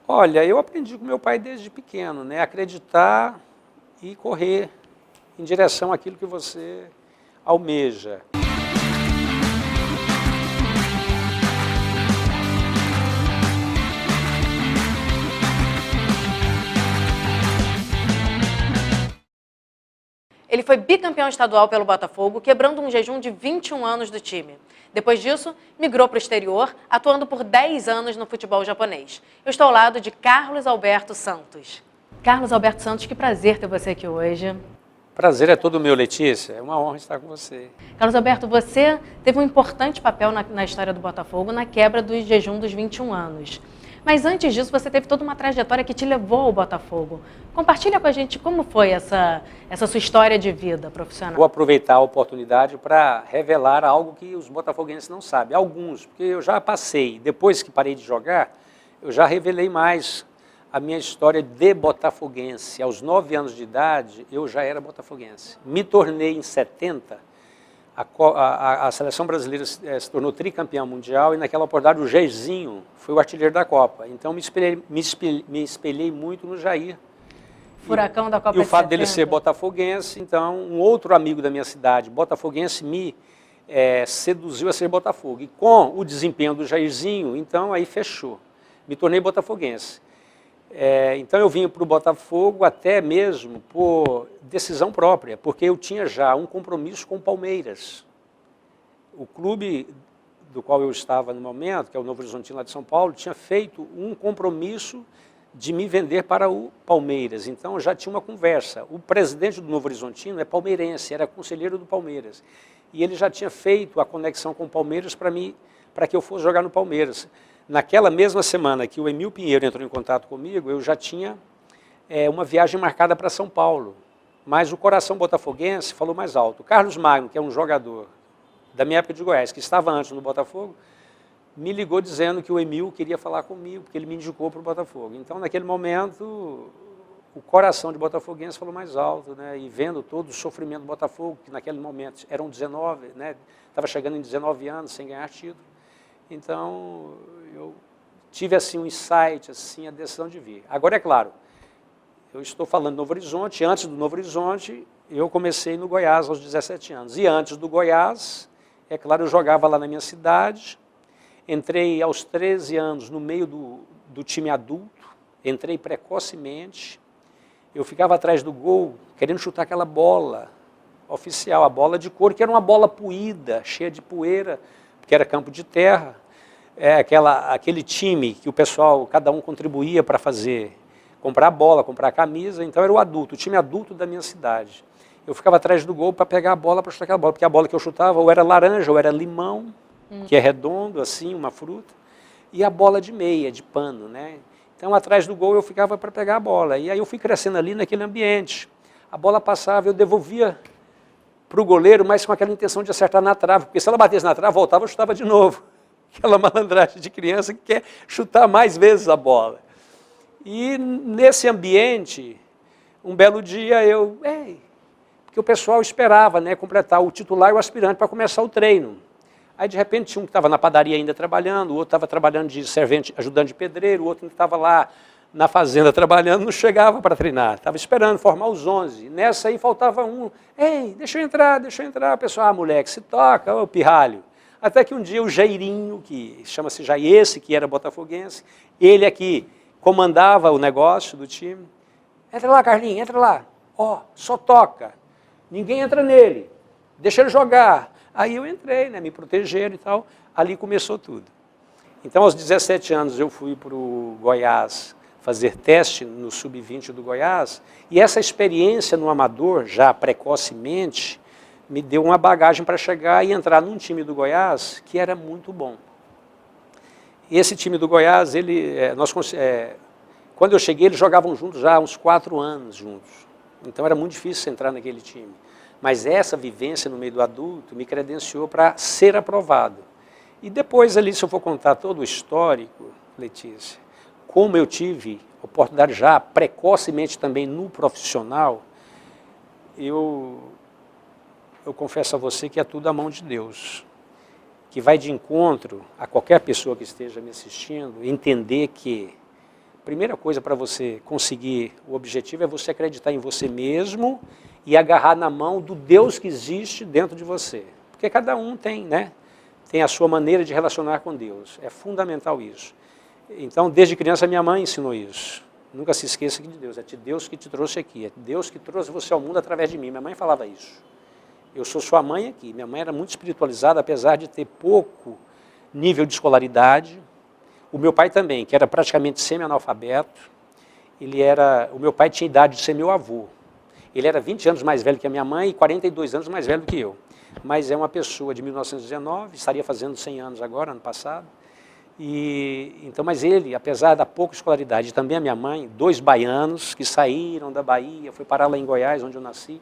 Olha, eu aprendi com meu pai desde pequeno, né? Acreditar e correr em direção àquilo que você almeja. Ele foi bicampeão estadual pelo Botafogo, quebrando um jejum de 21 anos do time. Depois disso, migrou para o exterior, atuando por 10 anos no futebol japonês. Eu estou ao lado de Carlos Alberto Santos. Carlos Alberto Santos, que prazer ter você aqui hoje. Prazer é todo meu, Letícia. É uma honra estar com você. Carlos Alberto, você teve um importante papel na história do Botafogo na quebra do jejum dos 21 anos. Mas antes disso, você teve toda uma trajetória que te levou ao Botafogo. Compartilha com a gente como foi essa sua história de vida profissional. Vou aproveitar a oportunidade para revelar algo que os botafoguenses não sabem. Alguns, porque eu já passei. Depois que parei de jogar, eu já revelei mais a minha história de botafoguense. Aos 9 anos de idade, eu já era botafoguense. Me tornei em 70. A seleção brasileira se tornou tricampeã mundial e naquela oportunidade o Jairzinho foi o artilheiro da Copa. Então me espelhei muito no Jair. Furacão da Copa de 70. E o fato dele ser botafoguense, então um outro amigo da minha cidade, botafoguense, me seduziu a ser Botafogo. E com o desempenho do Jairzinho, então aí fechou. Me tornei botafoguense. Então eu vim para o Botafogo até mesmo por decisão própria, porque eu tinha já um compromisso com o Palmeiras. O clube do qual eu estava no momento, que é o Novo Horizontino lá de São Paulo, tinha feito um compromisso de me vender para o Palmeiras. Então já tinha uma conversa. O presidente do Novo Horizontino é palmeirense, era conselheiro do Palmeiras. E ele já tinha feito a conexão com o Palmeiras para que eu fosse jogar no Palmeiras. Naquela mesma semana que o Emil Pinheiro entrou em contato comigo, eu já tinha uma viagem marcada para São Paulo. Mas o coração botafoguense falou mais alto. O Carlos Magno, que é um jogador da minha época de Goiás, que estava antes no Botafogo, me ligou dizendo que o Emil queria falar comigo, porque ele me indicou para o Botafogo. Então, naquele momento, o coração de botafoguense falou mais alto, né? E vendo todo o sofrimento do Botafogo, que naquele momento eram 19, né? Estava chegando em 19 anos sem ganhar título. Então, eu tive assim um insight, assim, a decisão de vir. Agora, é claro, eu estou falando do Novo Horizonte. Antes do Novo Horizonte, eu comecei no Goiás aos 17 anos. E antes do Goiás, é claro, eu jogava lá na minha cidade. Entrei aos 13 anos no meio do time adulto. Entrei precocemente. Eu ficava atrás do gol, querendo chutar aquela bola oficial, a bola de couro, que era uma bola poída, cheia de poeira, porque era campo de terra. Aquele time que o pessoal, cada um contribuía para fazer, comprar bola, comprar camisa. Então era o time adulto da minha cidade. Eu ficava atrás do gol para pegar a bola, para chutar aquela bola, porque a bola que eu chutava ou era laranja ou era limão, que é redondo, assim, uma fruta, e a bola de meia, de pano, né? Então atrás do gol eu ficava para pegar a bola. E aí eu fui crescendo ali naquele ambiente. A bola passava, eu devolvia para o goleiro, mas com aquela intenção de acertar na trave, porque se ela batesse na trave, voltava, eu chutava de novo. Aquela malandragem de criança que quer chutar mais vezes a bola. E nesse ambiente, um belo dia porque o pessoal esperava, né, completar o titular e o aspirante para começar o treino. Aí de repente tinha um que estava na padaria ainda trabalhando, o outro estava trabalhando de servente, ajudante de pedreiro, o outro que estava lá na fazenda trabalhando, não chegava para treinar, estava esperando formar os 11. Nessa aí faltava um. Deixa eu entrar, o pessoal, moleque, se toca, ô pirralho. Até que um dia o Jairinho, que chama-se Jair, esse que era botafoguense, ele aqui comandava o negócio do time. Entra lá, Carlinhos, entra lá. Só toca. Ninguém entra nele. Deixa ele jogar. Aí eu entrei, né, me protegeram e tal. Ali começou tudo. Então, aos 17 anos, eu fui para o Goiás fazer teste no Sub-20 do Goiás. E essa experiência no amador, já precocemente, me deu uma bagagem para chegar e entrar num time do Goiás que era muito bom. E esse time do Goiás, quando eu cheguei, eles jogavam juntos já há uns 4 anos juntos. Então era muito difícil entrar naquele time. Mas essa vivência no meio do adulto me credenciou para ser aprovado. E depois ali, se eu for contar todo o histórico, Letícia, como eu tive oportunidade já precocemente também no profissional, eu confesso a você que é tudo a mão de Deus, que vai de encontro a qualquer pessoa que esteja me assistindo, entender que primeira coisa para você conseguir o objetivo é você acreditar em você mesmo e agarrar na mão do Deus que existe dentro de você. Porque cada um tem, né? Tem a sua maneira de relacionar com Deus. É fundamental isso. Então, desde criança, minha mãe ensinou isso. Nunca se esqueça de Deus. É Deus que te trouxe aqui. É Deus que trouxe você ao mundo através de mim. Minha mãe falava isso. Eu sou sua mãe aqui. Minha mãe era muito espiritualizada, apesar de ter pouco nível de escolaridade. O meu pai também, que era praticamente semi-analfabeto. O meu pai tinha idade de ser meu avô. Ele era 20 anos mais velho que a minha mãe e 42 anos mais velho que eu. Mas é uma pessoa de 1919, estaria fazendo 100 anos agora, ano passado. Então, mas ele, apesar da pouca escolaridade, e também a minha mãe, 2 baianos que saíram da Bahia, foi parar lá em Goiás, onde eu nasci,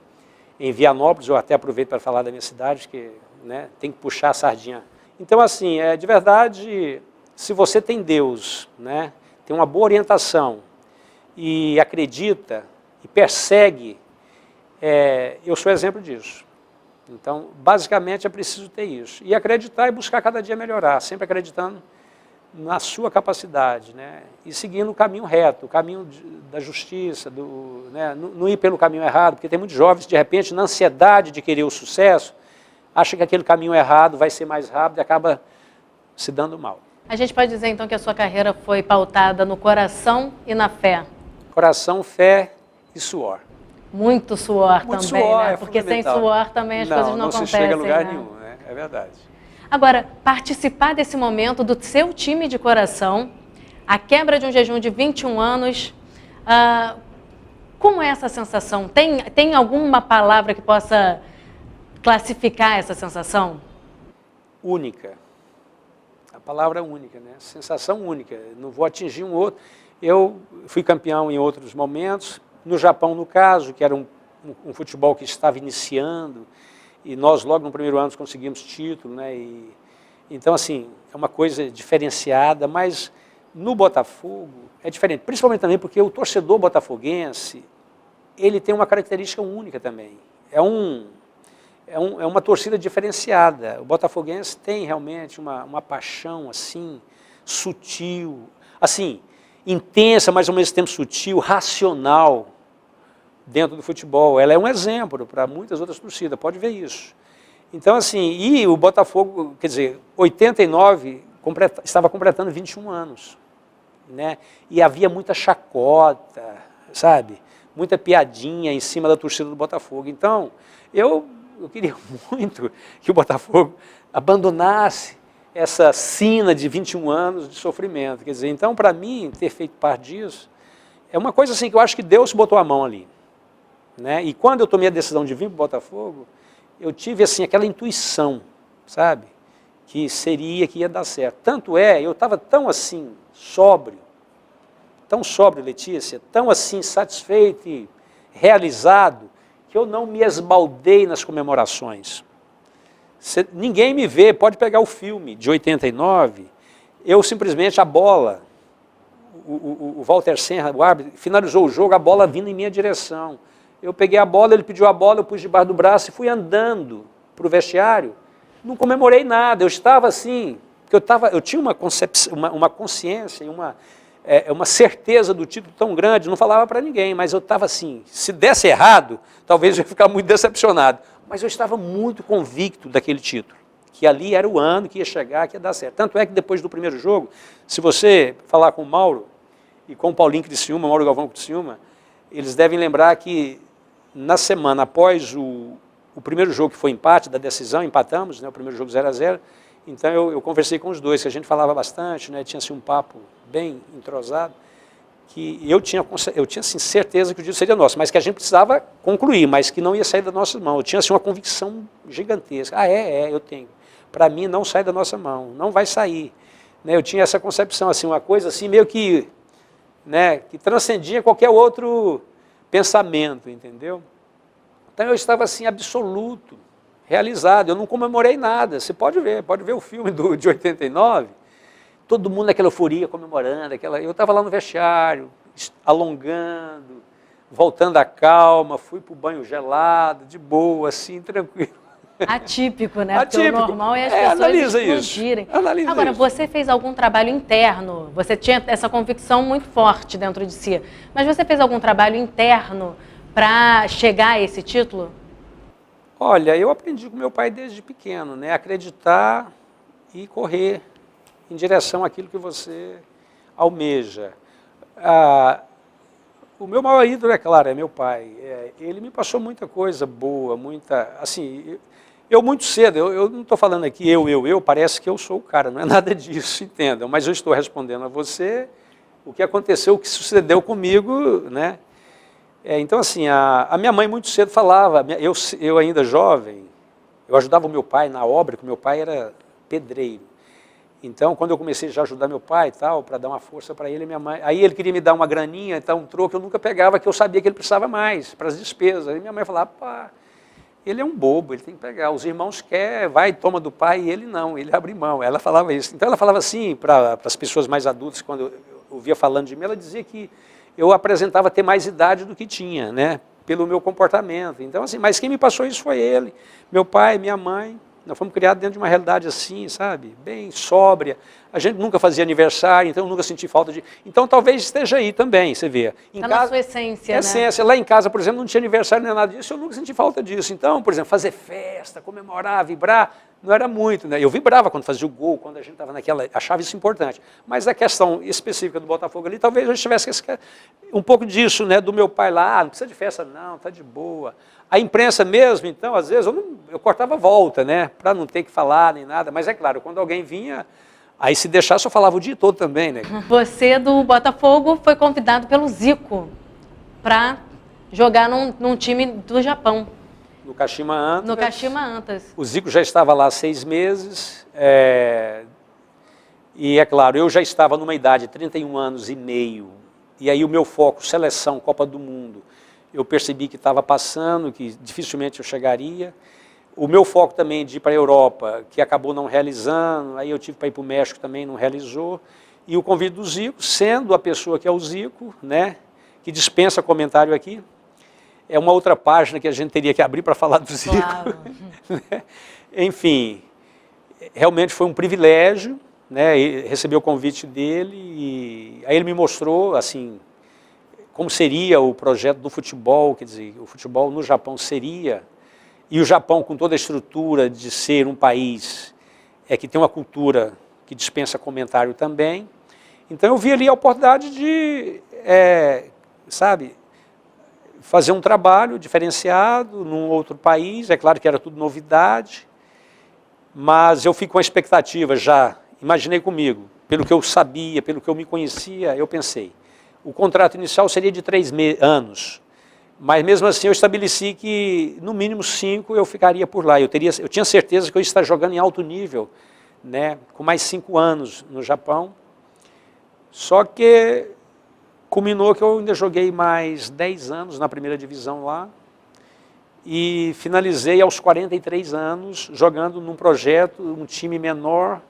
em Vianópolis. Eu até aproveito para falar da minha cidade, que, né, tem que puxar a sardinha. Então, assim, de verdade, se você tem Deus, né, tem uma boa orientação e acredita e persegue, eu sou exemplo disso. Então, basicamente, é preciso ter isso. E acreditar e buscar cada dia melhorar, sempre acreditando na sua capacidade, né? E seguindo o caminho reto, o caminho da justiça, né? Não ir pelo caminho errado, porque tem muitos jovens, de repente, na ansiedade de querer o sucesso, acham que aquele caminho errado vai ser mais rápido e acaba se dando mal. A gente pode dizer, então, que a sua carreira foi pautada no coração e na fé? Coração, fé e suor. Muito suor Muito também, suor, né? Porque sem suor também as coisas não acontecem. Não se chega a lugar né? nenhum, né? É verdade. Agora, participar desse momento do seu time de coração, a quebra de um jejum de 21 anos, como é essa sensação? Tem alguma palavra que possa classificar essa sensação? Única. A palavra é única, né? Sensação única. Não vou atingir um outro. Eu fui campeão em outros momentos. No Japão, no caso, que era um futebol que estava iniciando, e nós logo no primeiro ano conseguimos título, né? Então, assim, é uma coisa diferenciada, mas no Botafogo é diferente, principalmente também porque o torcedor botafoguense, ele tem uma característica única também. É uma torcida diferenciada. O botafoguense tem realmente uma paixão assim, sutil, assim, intensa, mas ao mesmo tempo sutil, racional dentro do futebol. Ela é um exemplo para muitas outras torcidas, pode ver isso. Então, assim, e o Botafogo, quer dizer, 89 estava completando 21 anos, né? E havia muita chacota, sabe? Muita piadinha em cima da torcida do Botafogo. Então, eu queria muito que o Botafogo abandonasse essa sina de 21 anos de sofrimento. Quer dizer, então, para mim, ter feito parte disso, é uma coisa assim que eu acho que Deus botou a mão ali, né? E quando eu tomei a decisão de vir para o Botafogo, eu tive assim aquela intuição, sabe? Que ia dar certo. Tanto eu estava tão assim, sóbrio, Letícia, tão assim, satisfeito e realizado, que eu não me esbaldei nas comemorações. Ninguém me vê, pode pegar o filme de 89, eu simplesmente, a bola, o Walter Senra, o árbitro, finalizou o jogo, a bola vindo em minha direção. Eu peguei a bola, ele pediu a bola, eu pus debaixo do braço e fui andando para o vestiário. Não comemorei nada, eu estava assim, porque eu tinha uma consciência, uma certeza do título tão grande, não falava para ninguém, mas eu estava assim, se desse errado, talvez eu ia ficar muito decepcionado. Mas eu estava muito convicto daquele título, que ali era o ano que ia chegar, que ia dar certo. Tanto é que depois do primeiro jogo, se você falar com o Mauro e com o Paulinho Criciúma, Mauro Galvão Criciúma, eles devem lembrar que na semana após o primeiro jogo, que foi empate da decisão, empatamos, né, o primeiro jogo 0-0, então eu conversei com os dois, que a gente falava bastante, né, tinha assim, um papo bem entrosado, que eu tinha assim, certeza que o título seria nosso, mas que a gente precisava concluir, mas que não ia sair da nossa mão. Eu tinha assim, uma convicção gigantesca. Eu tenho. Para mim não sai da nossa mão, não vai sair. Né, eu tinha essa concepção, assim, uma coisa assim, meio que, né, que transcendia qualquer outro pensamento, entendeu? Então eu estava assim, absoluto, realizado, eu não comemorei nada. Você pode ver o filme de 89, todo mundo naquela euforia, comemorando, eu estava lá no vestiário, alongando, voltando à calma, fui para o banho gelado, de boa, assim, tranquilo. Atípico, né? Porque o normal é as pessoas explodirem. Analisa Agora, isso. você fez algum trabalho interno, você tinha essa convicção muito forte dentro de si, mas você fez algum trabalho interno para chegar a esse título? Olha, eu aprendi com meu pai desde pequeno, né? Acreditar e correr em direção àquilo que você almeja. O meu maior ídolo, é claro, é meu pai. Ele me passou muita coisa boa, assim, eu muito cedo, eu não estou falando aqui parece que eu sou o cara, não é nada disso, entendam, mas eu estou respondendo a você o que aconteceu, o que sucedeu comigo, né? Então, assim, a minha mãe muito cedo falava, eu ainda jovem, eu ajudava o meu pai na obra, porque meu pai era pedreiro. Então, quando eu comecei já a ajudar meu pai e tal, para dar uma força para ele, minha mãe, aí ele queria me dar uma graninha, então um troco eu nunca pegava, que eu sabia que ele precisava mais, para as despesas. Aí minha mãe falava, pá, ele é um bobo, ele tem que pegar. Os irmãos querem, vai, toma do pai, e ele não, ele abre mão. Ela falava isso. Então ela falava assim, para as pessoas mais adultas, quando eu ouvia falando de mim, ela dizia que eu apresentava ter mais idade do que tinha, né, pelo meu comportamento. Então, assim, mas quem me passou isso foi ele, meu pai, minha mãe. Nós fomos criados dentro de uma realidade assim, sabe, bem sóbria. A gente nunca fazia aniversário, então eu nunca senti falta de... Então talvez esteja aí também, você vê. Está na sua essência, né? Essência. Lá em casa, por exemplo, não tinha aniversário nem nada disso, eu nunca senti falta disso. Então, por exemplo, fazer festa, comemorar, vibrar, não era muito, né? Eu vibrava quando fazia o gol, quando a gente estava naquela... Achava isso importante. Mas a questão específica do Botafogo ali, talvez eu tivesse um pouco disso, né? Do meu pai lá, não precisa de festa não, tá de boa. A imprensa mesmo, então, às vezes, eu cortava a volta, né? Para não ter que falar nem nada. Mas é claro, quando alguém vinha, aí se deixasse eu falava o dia todo também, né? Você do Botafogo foi convidado pelo Zico para jogar num time do Japão. No Kashima Antlers. No Kashima Antlers. O Zico já estava lá há 6 meses. E é claro, eu já estava numa idade de 31 anos e meio. E aí o meu foco, seleção, Copa do Mundo, eu percebi que estava passando, que dificilmente eu chegaria. O meu foco também de ir para a Europa, que acabou não realizando, aí eu tive para ir para o México também, não realizou. E o convite do Zico, sendo a pessoa que é o Zico, né, que dispensa comentário aqui, é uma outra página que a gente teria que abrir para falar do Zico. Claro. Enfim, realmente foi um privilégio, né, receber o convite dele, e aí ele me mostrou, assim, como seria o projeto do futebol, quer dizer, o futebol no Japão seria, e o Japão com toda a estrutura de ser um país que tem uma cultura que dispensa comentário também. Então eu vi ali a oportunidade de, sabe, fazer um trabalho diferenciado num outro país. É claro que era tudo novidade, mas eu fico com a expectativa já, imaginei comigo, pelo que eu sabia, pelo que eu me conhecia, eu pensei, o contrato inicial seria de 3 anos, mas mesmo assim eu estabeleci que no mínimo 5 eu ficaria por lá. Eu tinha certeza que eu ia estar jogando em alto nível, né, com mais 5 anos no Japão, só que culminou que eu ainda joguei mais 10 anos na primeira divisão lá e finalizei aos 43 anos jogando num projeto, um time menor,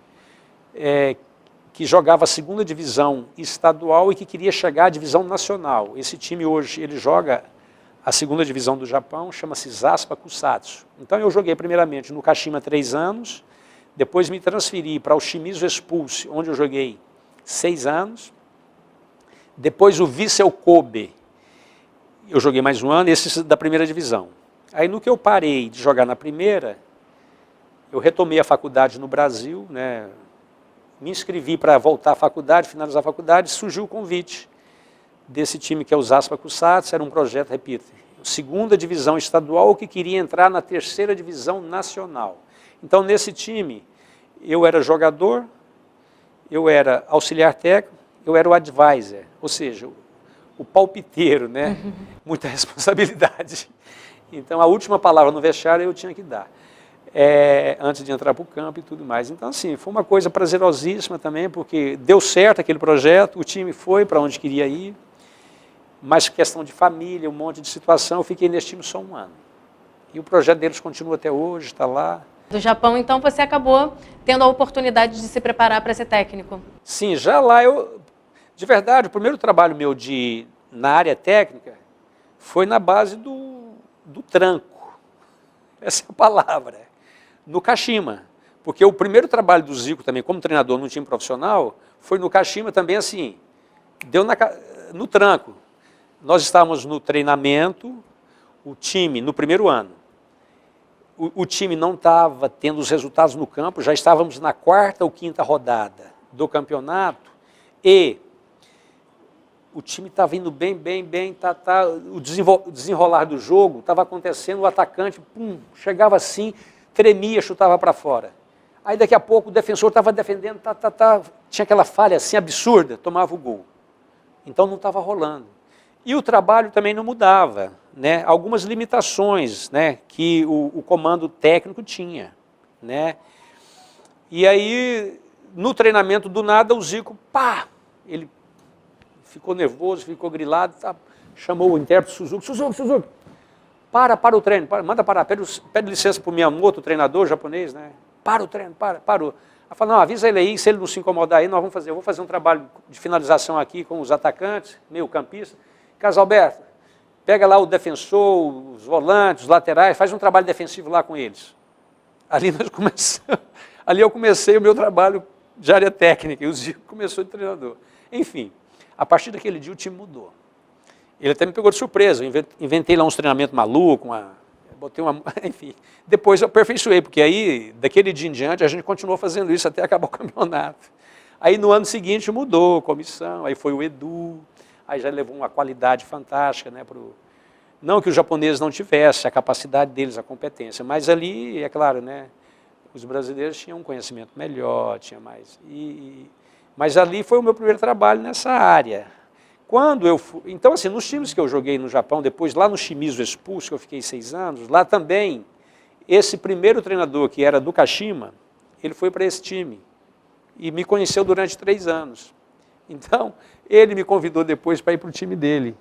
que jogava a segunda divisão estadual e que queria chegar à divisão nacional. Esse time hoje, ele joga a segunda divisão do Japão, chama-se Zaspa Kusatsu. Então eu joguei primeiramente no Kashima 3 anos, depois me transferi para o Shimizu Expulse, onde eu joguei 6 anos, depois o Vissel Kobe, eu joguei mais um ano, esse da primeira divisão. Aí no que eu parei de jogar na primeira, eu retomei a faculdade no Brasil, né? Me inscrevi para voltar à faculdade, finalizar a faculdade, surgiu o convite desse time que é o Zaspa Kusatsu, era um projeto, repito, segunda divisão estadual que queria entrar na terceira divisão nacional. Então nesse time, eu era jogador, eu era auxiliar técnico, eu era o advisor, ou seja, o palpiteiro, né? Muita responsabilidade. Então a última palavra no vestiário eu tinha que dar. Antes de entrar para o campo e tudo mais. Então, assim, foi uma coisa prazerosíssima também, porque deu certo aquele projeto, o time foi para onde queria ir, mas questão de família, um monte de situação, eu fiquei nesse time só 1 ano. E o projeto deles continua até hoje, está lá. Do Japão, então, você acabou tendo a oportunidade de se preparar para ser técnico? Sim, já lá de verdade, o primeiro trabalho meu na área técnica foi na base do tranco. Essa é a palavra. no Kashima, porque o primeiro trabalho do Zico também, como treinador no time profissional, foi no Kashima também assim, deu no tranco. Nós estávamos no treinamento, o time, no primeiro ano, o time não estava tendo os resultados no campo, já estávamos na 4ª ou 5ª rodada do campeonato e o time estava indo bem, o desenrolar do jogo estava acontecendo, o atacante chegava assim, tremia, chutava para fora. Aí daqui a pouco o defensor estava defendendo, tinha aquela falha assim absurda, tomava o gol. Então não estava rolando. E o trabalho também não mudava, né? Algumas limitações, né, que o comando técnico tinha, né? E aí, no treinamento, do nada, o Zico, ele ficou nervoso, ficou grilado, chamou o intérprete Suzuki, para o treino, manda parar, pede licença para o Miyamoto, o treinador japonês, né? Para o treino, parou. Ela falou, não, avisa ele aí, se ele não se incomodar aí, eu vou fazer um trabalho de finalização aqui com os atacantes, meio campista. Carlos Alberto, pega lá o defensor, os volantes, os laterais, faz um trabalho defensivo lá com eles. Ali eu comecei o meu trabalho de área técnica, e o Zico começou de treinador. Enfim, a partir daquele dia o time mudou. Ele até me pegou de surpresa, eu inventei lá uns treinamentos malucos, enfim. Depois eu aperfeiçoei, porque aí, daquele dia em diante, a gente continuou fazendo isso até acabar o campeonato. Aí no ano seguinte mudou a comissão, aí foi o Edu, aí já levou uma qualidade fantástica, né, não que os japoneses não tivessem a capacidade deles, a competência, mas ali, é claro, né, os brasileiros tinham um conhecimento melhor, tinha mais. Mas ali foi o meu primeiro trabalho nessa área. Quando eu fui, então, assim, nos times que eu joguei no Japão, depois lá no Shimizu Expulso, que eu fiquei 6 anos, lá também, esse primeiro treinador, que era do Kashima, ele foi para esse time e me conheceu durante 3 anos. Então, ele me convidou depois para ir para o time dele,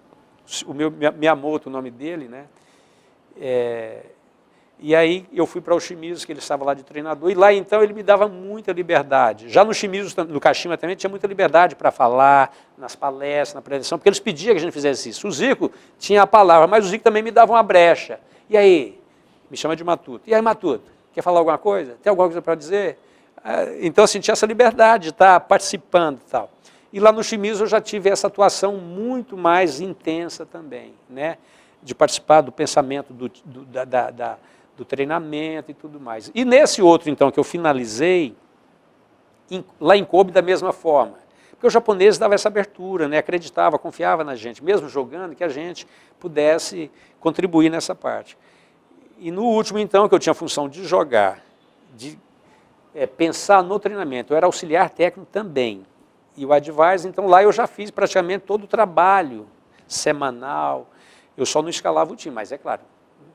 o Miyamoto, o nome dele, né? E aí eu fui para o Shimizu, que ele estava lá de treinador, e lá então ele me dava muita liberdade. Já no Shimizu, no Kashima também, tinha muita liberdade para falar, nas palestras, na preleção, porque eles pediam que a gente fizesse isso. O Zico tinha a palavra, mas o Zico também me dava uma brecha. E aí? Me chama de Matuto. E aí, Matuto, quer falar alguma coisa? Tem alguma coisa para dizer? Então, assim, tinha essa liberdade de estar participando e tal. E lá no Shimizu eu já tive essa atuação muito mais intensa também, né? De participar do pensamento, do treinamento e tudo mais. E nesse outro, então, que eu finalizei, lá em Kobe da mesma forma. Porque os japoneses davam essa abertura, né? Acreditava, confiava na gente, mesmo jogando, que a gente pudesse contribuir nessa parte. E no último, então, que eu tinha a função de jogar, de pensar no treinamento, eu era auxiliar técnico também. E o advisor, então lá eu já fiz praticamente todo o trabalho semanal. Eu só não escalava o time, mas é claro,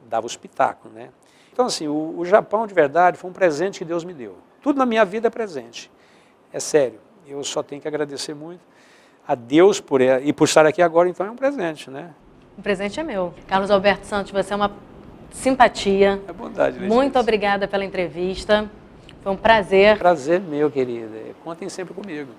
dava os pitacos, né? Então, assim, o Japão, de verdade, foi um presente que Deus me deu. Tudo na minha vida é presente. É sério. Eu só tenho que agradecer muito a Deus por estar aqui agora, então é um presente, né? O presente é meu. Carlos Alberto Santos, você é uma simpatia. É bondade, né? Muito obrigada pela entrevista. Foi um prazer. Prazer meu, querida. Contem sempre comigo.